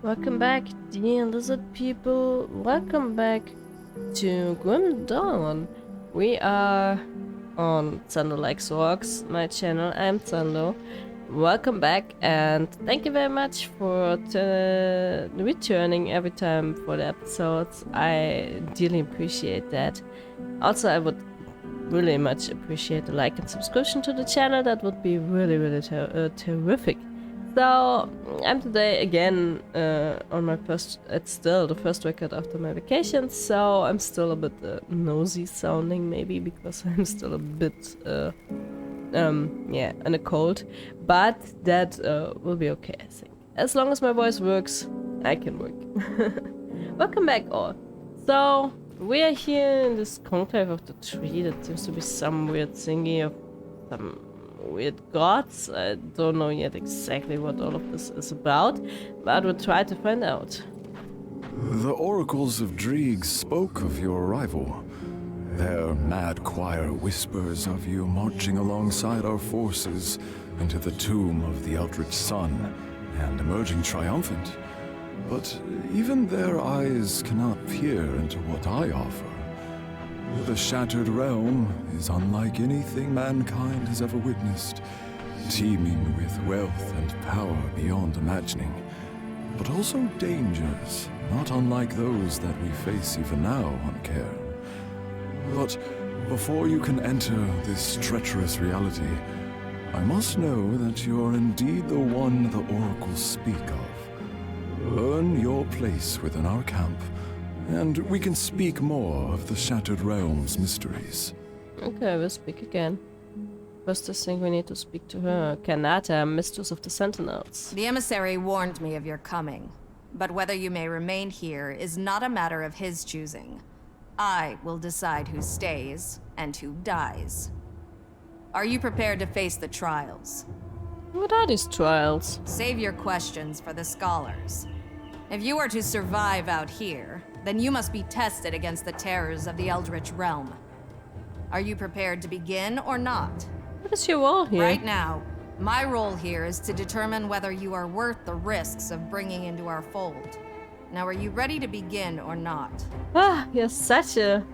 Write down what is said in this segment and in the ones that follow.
Welcome back, dear lizard people. Welcome back to Grim Dawn. We are on Zando Likes Walks, my channel. I'm Zando. Welcome back and thank you very much for returning every time for the episodes. I dearly appreciate that. Also, I would really much appreciate a like and subscription to the channel. That would be really terrific. So, I'm today again on my first, it's still the first record after my vacation, so I'm still a bit nosy sounding maybe because I'm still a bit, yeah, in a cold, but that will be okay, I think. As long as my voice works, I can work. Welcome back all. So, we are here in this conclave of the tree. That seems to be some weird thingy of some weird gods. I don't know yet exactly what all of this is about, but we'll try to find out. The oracles of Dreeg spoke of your arrival. Their mad choir whispers of you marching alongside our forces into the tomb of the Eldritch Sun and emerging triumphant. But even their eyes cannot peer into what I offer. The Shattered Realm is unlike anything mankind has ever witnessed, teeming with wealth and power beyond imagining, but also dangers not unlike those that we face even now on Cairn. But before you can enter this treacherous reality, I must know that you're indeed the one the oracles speak of. Earn your place within our camp, and we can speak more of the Shattered Realm's mysteries. Okay, we'll speak again. First, I think we need to speak to her. Kanata, Mistress of the Sentinels. The emissary warned me of your coming, but whether you may remain here is not a matter of his choosing. I will decide who stays and who dies. Are you prepared to face the trials? What are these trials? Save your questions for the scholars. If you are to survive out here, then you must be tested against the terrors of the Eldritch Realm. Are you prepared to begin or not? What is your role here? Right now, my role here is to determine whether you are worth the risks of bringing into our fold. Now, are you ready to begin or not? Ah, you're such a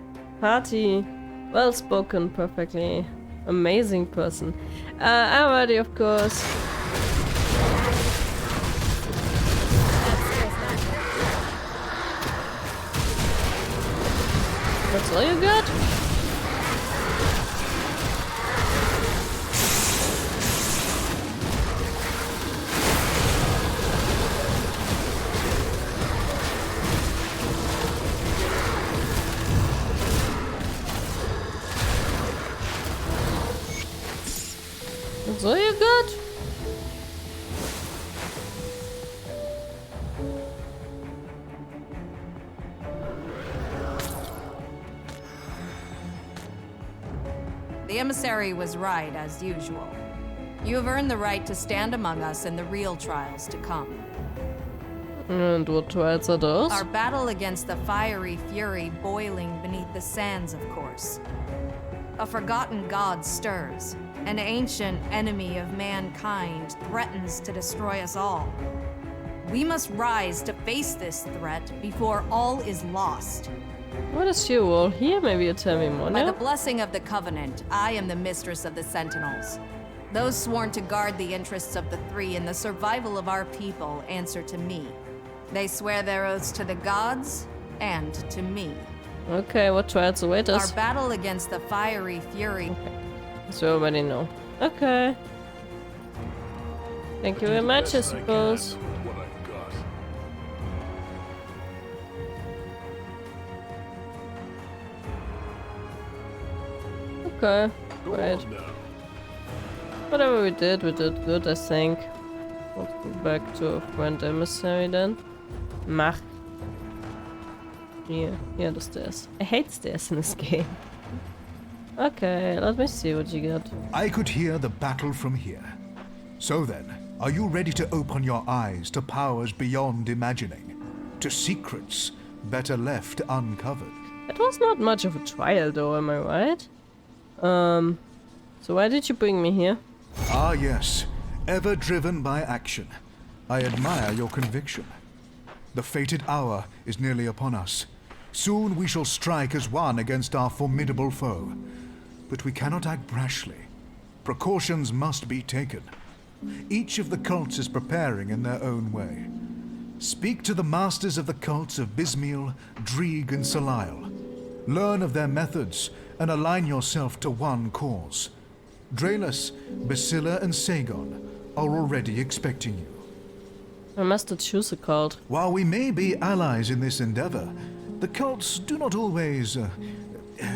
hearty, well-spoken, perfectly amazing person. I'm ready, of course. That's all you got? That's all you got? The emissary was right, as usual. You have earned the right to stand among us in the real trials to come. And what trials are those? Our battle against the fiery fury boiling beneath the sands, of course. A forgotten god stirs. An ancient enemy of mankind threatens to destroy us all. We must rise to face this threat before all is lost. What is your role here? Maybe you tell me more By now? the blessing of the Covenant, I am the mistress of the Sentinels. Those sworn to guard the interests of the Three and the survival of our people answer to me. They swear their oaths to the gods and to me. Okay, what trials await us? Our battle against the fiery fury. So you already know. Okay. Thank you very much, I suppose. Okay, great. Whatever we did good, I think. Let's go back to a friend emissary then. Mach. Here, the stairs. I hate stairs in this game. Okay, let me see what you got. I could hear the battle from here. So then, are you ready to open your eyes to powers beyond imagining? To secrets better left uncovered? It was not much of a trial though, am I right? So why did you bring me here? Ah yes, ever driven by action. I admire your conviction. The fated hour is nearly upon us. Soon we shall strike as one against our formidable foe. But we cannot act brashly. Precautions must be taken. Each of the cults is preparing in their own way. Speak to the masters of the cults of Bismiel, Dreeg, and Salile. Learn of their methods and align yourself to one cause. Draelus, Basilla, and Sagon are already expecting you. I must choose a cult. While we may be allies in this endeavor, the cults do not always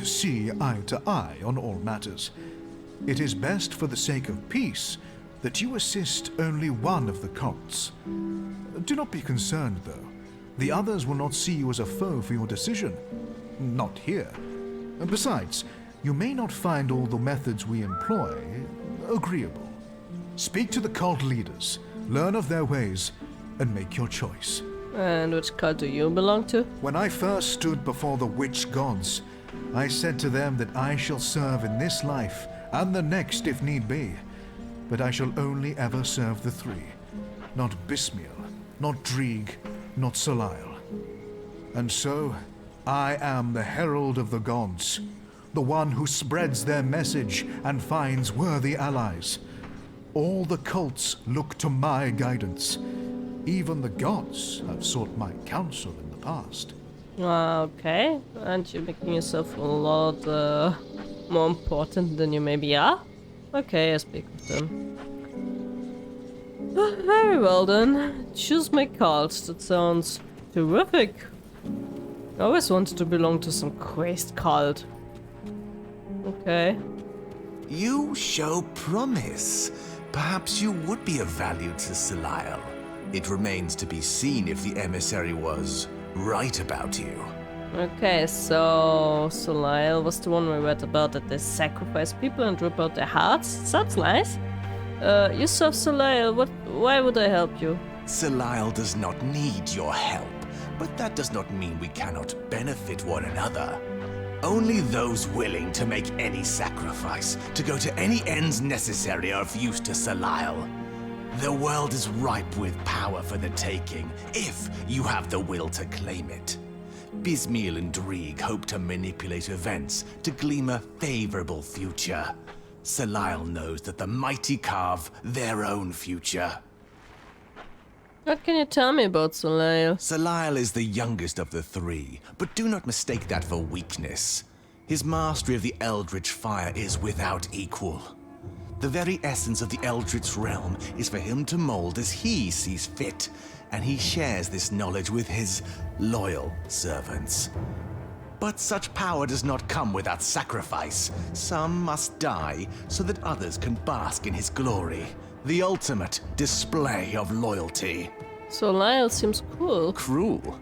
see eye to eye on all matters. It is best for the sake of peace that you assist only one of the cults. Do not be concerned, though. The others will not see you as a foe for your decision. Not here. Besides, you may not find all the methods we employ agreeable. Speak to the cult leaders, learn of their ways, and make your choice. And which cult do you belong to? When I first stood before the witch gods, I said to them that I shall serve in this life and the next if need be, but I shall only ever serve the three. Not Bismiel, not Dreeg, not Salile. And so, I am the herald of the gods, the one who spreads their message and finds worthy allies. All the cults look to my guidance. Even the gods have sought my counsel in the past. Okay, aren't you making yourself a lot more important than you maybe are? Okay, I speak with them. Very well then, choose my cult. That sounds terrific. I always wanted to belong to some crazed cult. Okay. You show promise. Perhaps you would be of value to Salile. It remains to be seen if the emissary was right about you. Okay, so Salile was the one we read about, that they sacrifice people and rip out their hearts. Sounds nice. You serve Salile. Why would I help you? Salile does not need your help, but that does not mean we cannot benefit one another. Only those willing to make any sacrifice, to go to any ends necessary, are of use to Salile. The world is ripe with power for the taking, if you have the will to claim it. Bismiel and Dreeg hope to manipulate events to glean a favorable future. Salile knows that the mighty carve their own future. What can you tell me about Salile? Salile is the youngest of the three, but do not mistake that for weakness. His mastery of the Eldritch fire is without equal. The very essence of the Eldritch realm is for him to mold as he sees fit, and he shares this knowledge with his loyal servants. But such power does not come without sacrifice. Some must die so that others can bask in his glory. The ultimate display of loyalty. Salile seems cool. Cruel?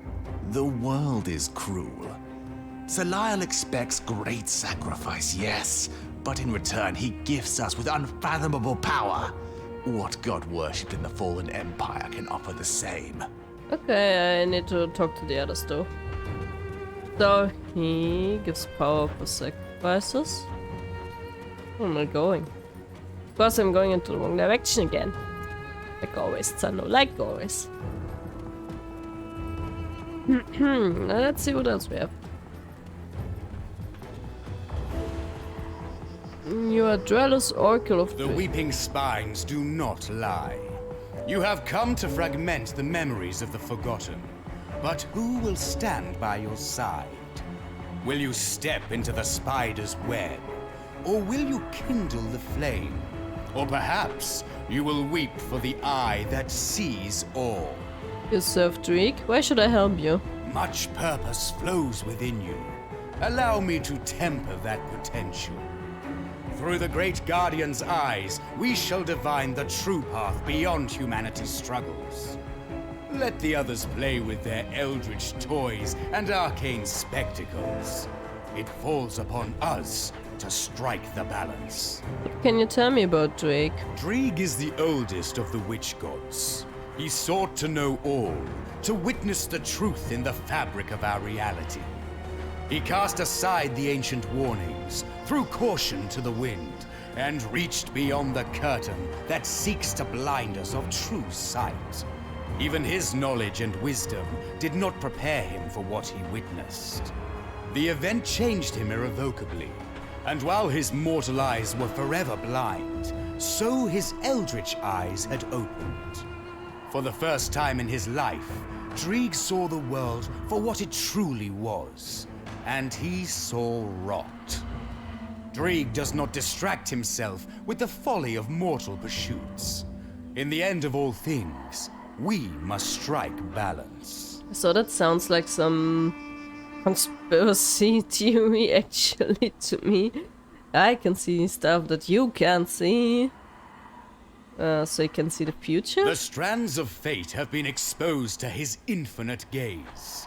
The world is cruel. Salile expects great sacrifice, yes, but in return he gifts us with unfathomable power. What god worshipped in the fallen empire can offer the same? Okay, I need to talk to the others though. So, he gives power for sacrifices. Where am I going? Of course I'm going into the wrong direction again. Like always, Tsano, like always. Now let's see what else we have. You are Drellus Oracle of The weeping spines do not lie. You have come to fragment the memories of the forgotten. But who will stand by your side? Will you step into the spider's web? Or will you kindle the flame? Or perhaps you will weep for the eye that sees all. You serve Dreeg. Why should I help you? Much purpose flows within you. Allow me to temper that potential. Through the great guardian's eyes, we shall divine the true path beyond humanity's struggles. Let the others play with their eldritch toys and arcane spectacles. It falls upon us to strike the balance. What can you tell me about Dreeg? Dreeg is the oldest of the witch gods. He sought to know all, to witness the truth in the fabric of our reality. He cast aside the ancient warnings, threw caution to the wind, and reached beyond the curtain that seeks to blind us of true sight. Even his knowledge and wisdom did not prepare him for what he witnessed. The event changed him irrevocably, and while his mortal eyes were forever blind, so his eldritch eyes had opened. For the first time in his life, Dreeg saw the world for what it truly was, and he saw rot. Dreeg does not distract himself with the folly of mortal pursuits. In the end of all things, we must strike balance. So that sounds like some conspiracy theory actually to me. I can see stuff that you can't see. So you can see the future? The strands of fate have been exposed to his infinite gaze.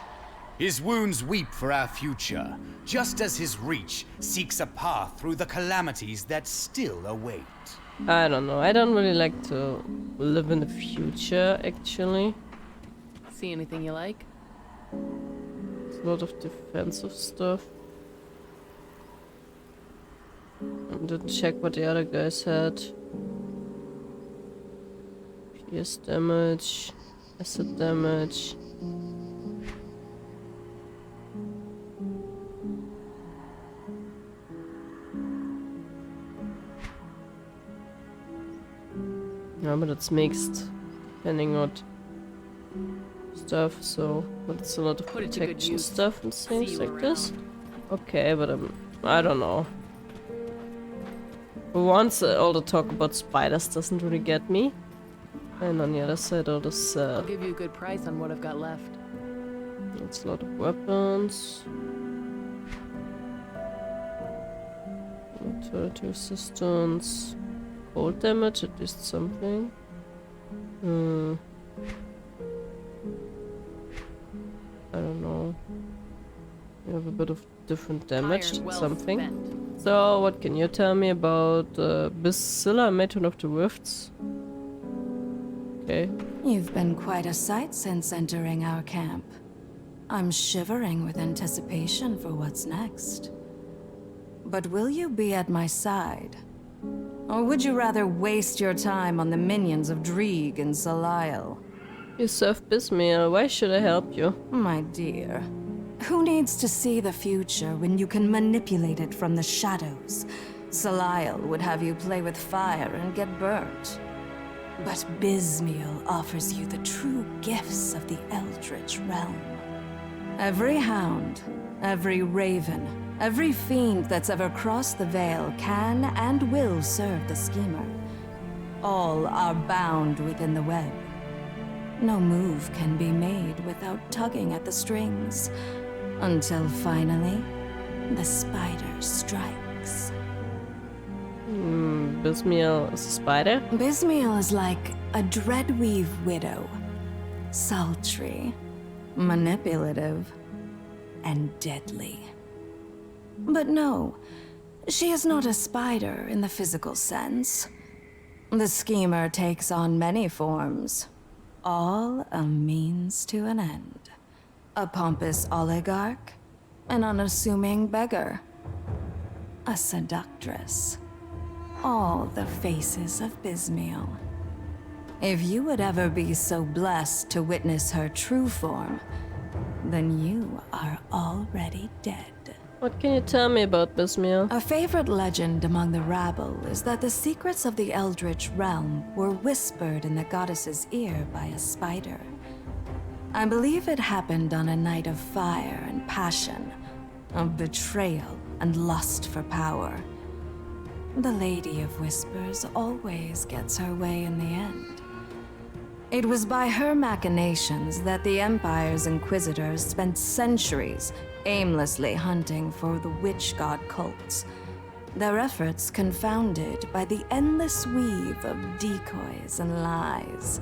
His wounds weep for our future, just as his reach seeks a path through the calamities that still await. I don't know. I don't really like to live in the future, actually. See anything you like? There's a lot of defensive stuff. I didn't check what the other guys had. Pierce damage, acid damage. Yeah, but it's mixed, depending on stuff, so... But it's a lot of Put it to good protection use. stuff and See things you like around. this. Okay, but I don't know. For once, all the talk about spiders doesn't really get me. And on the other side, all this... I'll give you a good price on what I've got left. It's a lot of weapons. Turret resistance. Cold damage, at least something. I don't know. You have a bit of different damage, Iron well something. spent. So, what can you tell me about Bacilla, Matron of the Rifts? Okay. You've been quite a sight since entering our camp. I'm shivering with anticipation for what's next. But will you be at my side? Or would you rather waste your time on the minions of Dreeg and Zaliel? You serve Bismail, why should I help you? My dear, who needs to see the future when you can manipulate it from the shadows? Zaliel would have you play with fire and get burnt. But Bismail offers you the true gifts of the Eldritch realm. Every hound, every raven, every fiend that's ever crossed the Veil can and will serve the schemer. All are bound within the web. No move can be made without tugging at the strings, until finally, the spider strikes. Bismail is a spider? Bismail is like a Dreadweave widow. Sultry, manipulative, and deadly. But no, she is not a spider in the physical sense. The schemer takes on many forms, all a means to an end. A pompous oligarch, an unassuming beggar, a seductress. All the faces of Bismail. If you would ever be so blessed to witness her true form, then you are already dead. What can you tell me about Bismail? A favorite legend among the rabble is that the secrets of the Eldritch realm were whispered in the goddess's ear by a spider. I believe it happened on a night of fire and passion, of betrayal and lust for power. The Lady of Whispers always gets her way in the end. It was by her machinations that the Empire's Inquisitors spent centuries aimlessly hunting for the witch god cults, their efforts confounded by the endless weave of decoys and lies.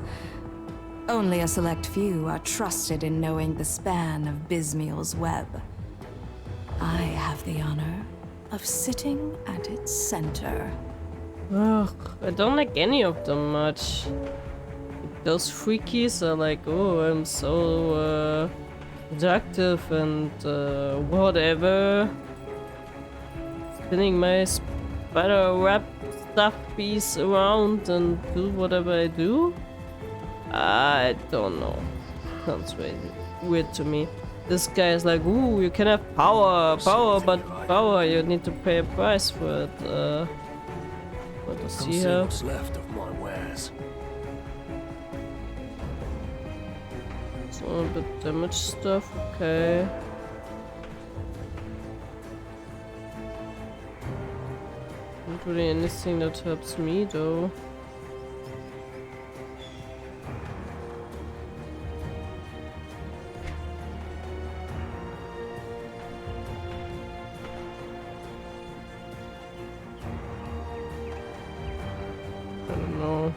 Only a select few are trusted in knowing the span of Bismail's web. I have the honor of sitting at its center. Ugh, I don't like any of them much. Those freakies are like, oh, I'm so productive and whatever. Spinning my spider web stuff piece around and do whatever I do. I don't know. Sounds really weird to me. This guy is like, ooh, you can have power, but power, you need to pay a price for it. What does he have? What's left of my wares. So a bit damage stuff, okay. Not really anything that helps me though. I don't know.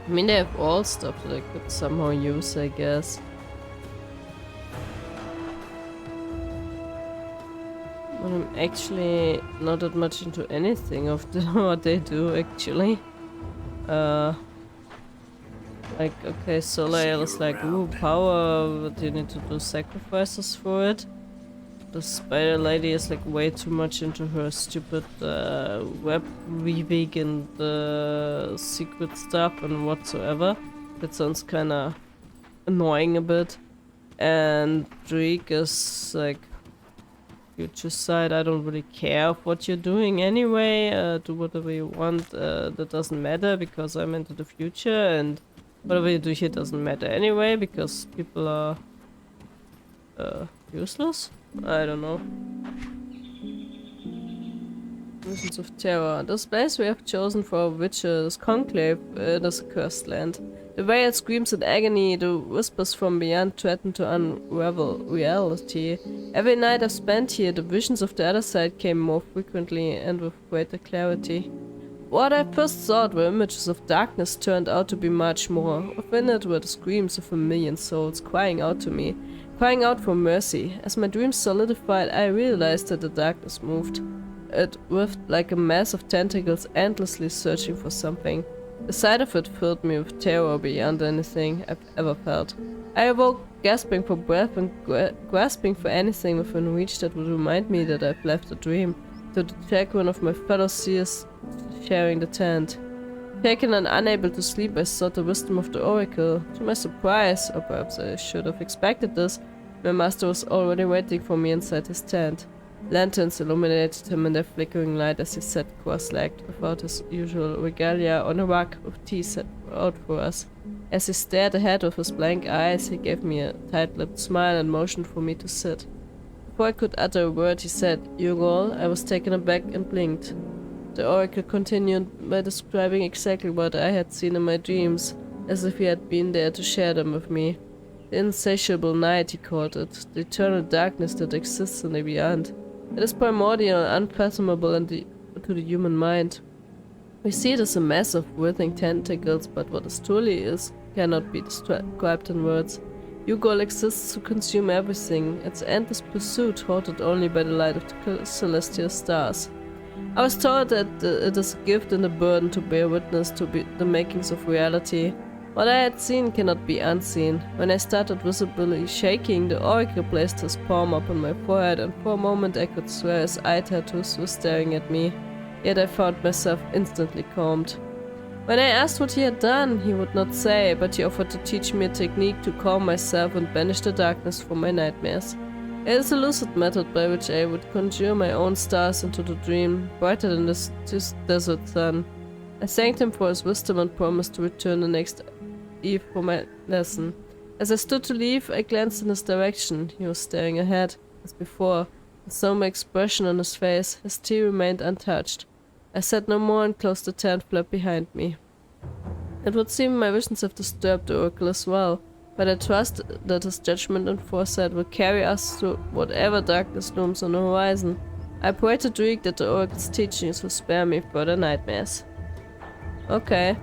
I mean, they have all stuff that I could somehow use, I guess. But I'm actually not that much into anything of what they do, actually. Like, okay, Soleil is like, ooh, power, but you need to do sacrifices for it. The spider lady is like way too much into her stupid web weaving and secret stuff and whatsoever. That sounds kinda annoying a bit. And Drake is like, future side, I don't really care what you're doing anyway. Do whatever you want, that doesn't matter because I'm into the future, and whatever you do here doesn't matter anyway because people are useless? I don't know. Visions of Terror. This place we have chosen for our witches conclave, it is a cursed land. The veiled screams in agony, the whispers from beyond threaten to unravel reality. Every night I've spent here, the visions of the other side came more frequently and with greater clarity. What I first thought were images of darkness turned out to be much more. Within it were the screams of a million souls crying out to me, crying out for mercy. As my dreams solidified, I realized that the darkness moved. It writhed like a mass of tentacles endlessly searching for something. The sight of it filled me with terror beyond anything I've ever felt. I awoke, gasping for breath and grasping for anything within reach that would remind me that I've left a dream, to detect one of my fellow seers sharing the tent. Taken and unable to sleep, I sought the wisdom of the oracle. To my surprise, or perhaps I should have expected this, my master was already waiting for me inside his tent. Lanterns illuminated him in their flickering light as he sat cross-legged without his usual regalia on a rug with tea set out for us. As he stared ahead with his blank eyes, he gave me a tight-lipped smile and motioned for me to sit. Before I could utter a word, he said, "Ugol." I was taken aback and blinked. The oracle continued by describing exactly what I had seen in my dreams, as if he had been there to share them with me. The insatiable night, he called it, the eternal darkness that exists in the beyond. It is primordial and unfathomable to the human mind. We see it as a mass of writhing tentacles, but what it truly is cannot be described in words. Ugol exists to consume everything, its endless pursuit halted only by the light of the celestial stars. I was told that it is a gift and a burden to bear witness to the makings of reality. What I had seen cannot be unseen. When I started visibly shaking, the oracle placed his palm up on my forehead, and for a moment I could swear his eye tattoos were staring at me. Yet I found myself instantly calmed. When I asked what he had done, he would not say, but he offered to teach me a technique to calm myself and banish the darkness from my nightmares. It is a lucid method by which I would conjure my own stars into the dream, brighter than this desert sun. I thanked him for his wisdom and promised to return the next eve for my lesson. As I stood to leave, I glanced in his direction. He was staring ahead, as before, a somber expression on his face. His tea remained untouched. I said no more and closed the tent flap behind me. It would seem my visions have disturbed the oracle as well, but I trust that his judgment and foresight will carry us through whatever darkness looms on the horizon. I pray to Drake that the oracle's teachings will spare me further nightmares. Okay.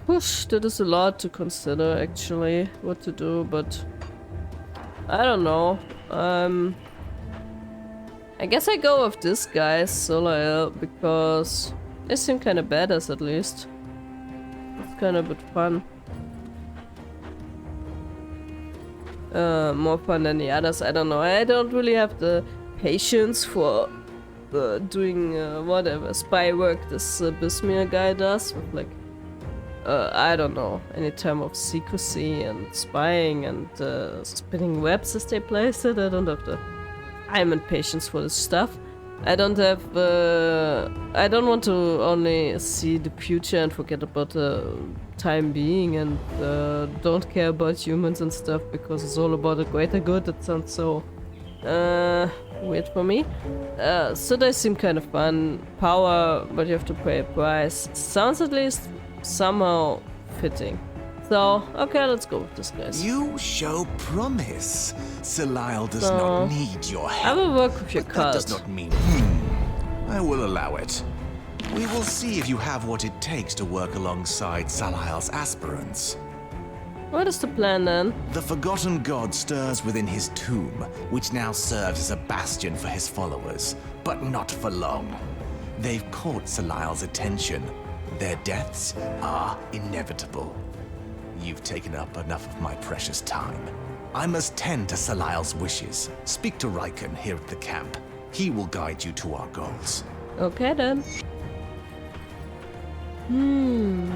Whoosh, that is a lot to consider actually, what to do, but I don't know. I guess I go with this guy, Solar, because they seem kinda badass at least. It's kinda a bit fun. More fun than the others, I don't know. I don't really have the patience for doing whatever spy work this Bismir guy does with like I don't know, any term of secrecy and spying and spinning webs as they place it. I don't have the time and patience for this stuff. I don't have I don't want to only see the future and forget about the time being and don't care about humans and stuff because it's all about the greater good. That sounds so weird for me. So they seem kind of fun. Power, but you have to pay a price. Sounds at least somehow fitting. So, okay, let's go with this, guys. You show promise. Salile does not need your help. I will work with your but card. that does not mean... I will allow it. We will see if you have what it takes to work alongside Salile's aspirants. What is the plan then? The forgotten god stirs within his tomb, which now serves as a bastion for his followers, but not for long. They've caught Salile's attention. Their deaths are inevitable. You've taken up enough of my precious time. I must tend to Salile's wishes. Speak to Riken here at the camp. He will guide you to our goals. Okay then.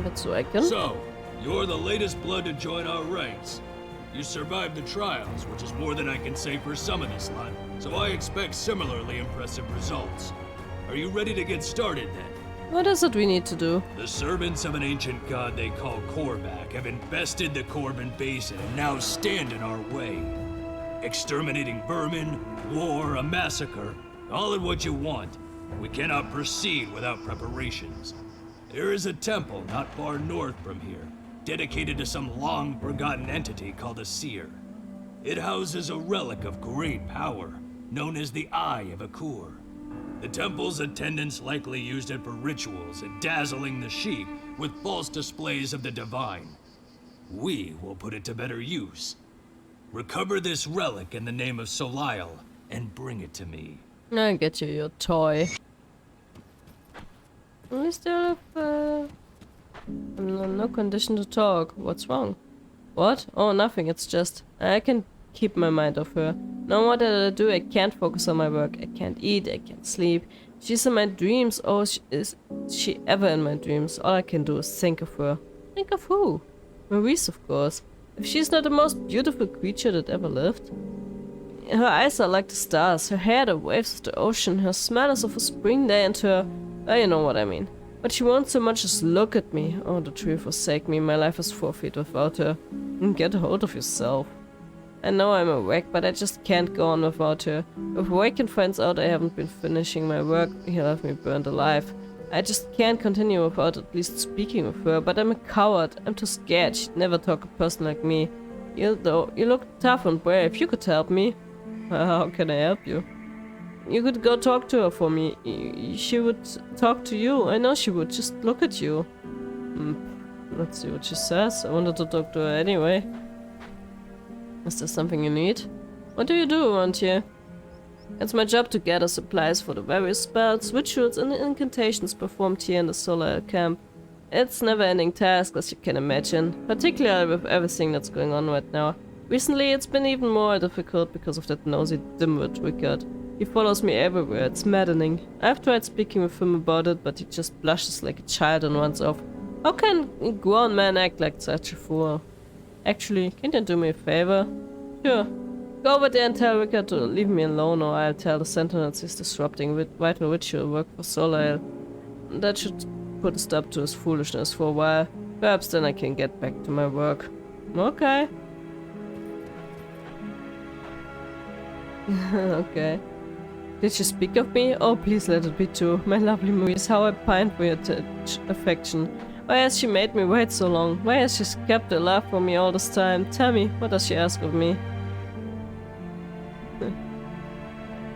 That's Riken. So, you're the latest blood to join our ranks. You survived the trials, which is more than I can say for some of this lot, so I expect similarly impressive results. Are you ready to get started then? What is it we need to do? The servants of an ancient god they call Korvac have infested the Corbin Basin and now stand in our way. Exterminating vermin, war, a massacre, all in what you want. We cannot proceed without preparations. There is a temple not far north from here, dedicated to some long-forgotten entity called a seer. It houses a relic of great power, known as the Eye of Akur. The temple's attendants likely used it for rituals and dazzling the sheep with false displays of the divine. We will put it to better use. Recover this relic in the name of Solile and bring it to me. I get you your toy. We still have no condition to talk. What's wrong? What? Oh, nothing. It's just I can keep my mind off her. No matter what I do, I can't focus on my work. I can't eat. I can't sleep. She's in my dreams. Oh, is she ever in my dreams? All I can do is think of her. Think of who? Maurice, of course. If she's not the most beautiful creature that ever lived. Her eyes are like the stars. Her hair the waves of the ocean. Her smell is of a spring day and her... you know what I mean. But she won't so much as look at me. Oh, the tree forsake me. My life is forfeit without her. Get a hold of yourself. I know I'm awake, but I just can't go on without her. If Waken finds out I haven't been finishing my work, he'll have me burned alive. I just can't continue without at least speaking with her, but I'm a coward. I'm too scared. She'd never talk to a person like me. You look tough and brave. You could help me. How can I help you? You could go talk to her for me. She would talk to you. I know she would. Just look at you. Let's see what she says. I wanted to talk to her anyway. Is there something you need? What do you do around here? It's my job to gather supplies for the various spells, rituals and incantations performed here in the Solar camp. It's a never-ending task, as you can imagine, particularly with everything that's going on right now. Recently, it's been even more difficult because of that nosy dimwit Rickard. He follows me everywhere, it's maddening. I've tried speaking with him about it, but he just blushes like a child and runs off. How can a grown man act like such a fool? Actually, can you do me a favor? Sure. Go over there and tell Rickard to leave me alone, or I'll tell the Sentinels he's disrupting vital ritual work for Solile. That should put a stop to his foolishness for a while. Perhaps then I can get back to my work. Okay. Okay. Did she speak of me? Oh, please let it be true. My lovely Maurice, how I pine for your affection. Why has she made me wait so long? Why has she kept her love for me all this time? Tell me, what does she ask of me?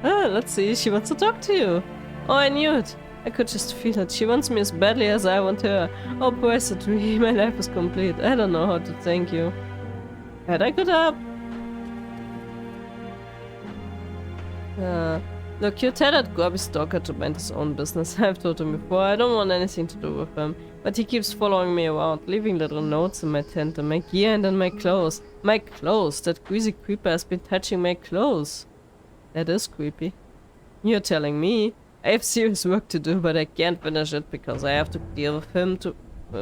Let's see, she wants to talk to you. Oh, I knew it. I could just feel it. She wants me as badly as I want her. Oh, blessed me, my life is complete. I don't know how to thank you. Had I got up? Look, you tell that grubby stalker to mind his own business. I've told him before, I don't want anything to do with him. But he keeps following me around, leaving little notes in my tent and my gear and in my clothes. My clothes! That greasy creeper has been touching my clothes. That is creepy. You're telling me? I have serious work to do, but I can't finish it because I have to deal with him to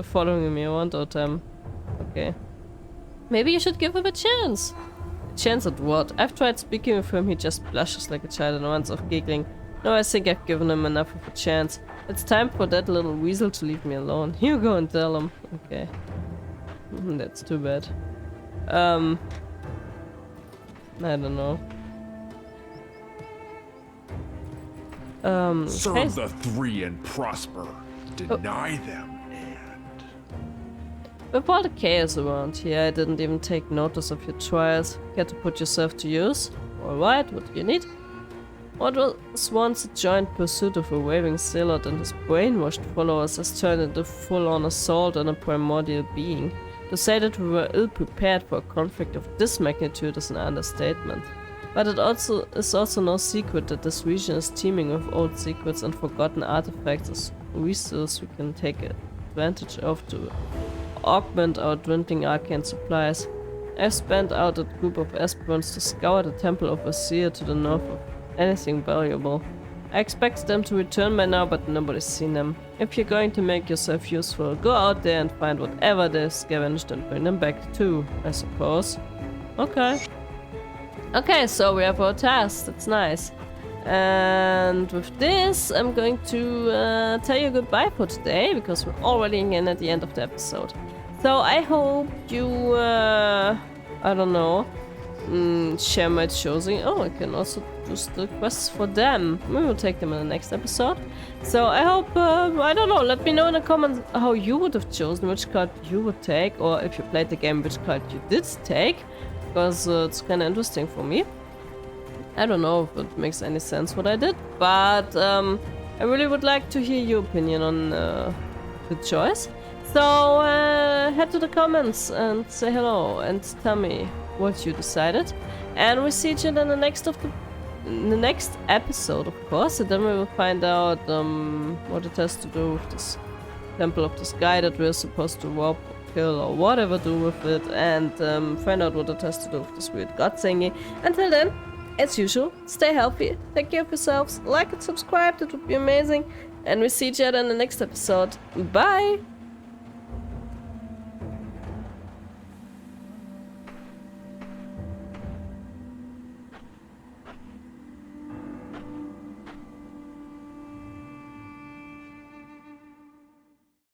following me around all the time. Okay. Maybe you should give him a chance. A chance at what? I've tried speaking with him, he just blushes like a child and runs off giggling. No, I think I've given him enough of a chance. It's time for that little weasel to leave me alone. You go and tell him. Okay. That's too bad. I don't know. Serve the three and prosper. Deny them and... With all the chaos around here, I didn't even take notice of your trials. Care to put yourself to use? Alright, what do you need? What was once a joint pursuit of a raving zealot and his brainwashed followers has turned into full-on assault on a primordial being. To say that we were ill-prepared for a conflict of this magnitude is an understatement. But it is also no secret that this region is teeming with old secrets and forgotten artifacts as resources we can take advantage of to augment our dwindling arcane supplies. I've spent out a group of aspirants to scour the Temple of Azir to the north of anything valuable. I expect them to return by now, but nobody's seen them. If you're going to make yourself useful, go out there and find whatever they've scavenged and bring them back too, I suppose. Okay. Okay, so we have our task. That's nice. And with this, I'm going to tell you goodbye for today, because we're already again at the end of the episode. So I hope you, I don't know, share my choosing. Oh, I can also do the quests for them. We will take them in the next episode. So I hope, I don't know, let me know in the comments how you would have chosen, which card you would take, or if you played the game, which card you did take. Because it's kind of interesting for me. I don't know if it makes any sense what I did, but I really would like to hear your opinion on the choice. So head to the comments and say hello and tell me what you decided. And we'll see each other in the next episode, of course, and then we will find out what it has to do with this Temple of the Sky that we're supposed to rob, kill, or whatever do with it, and find out what it has to do with this weird god thingy. Until then, as usual, stay healthy, take care of yourselves, like and subscribe, that would be amazing, and we'll see each other in the next episode. Bye!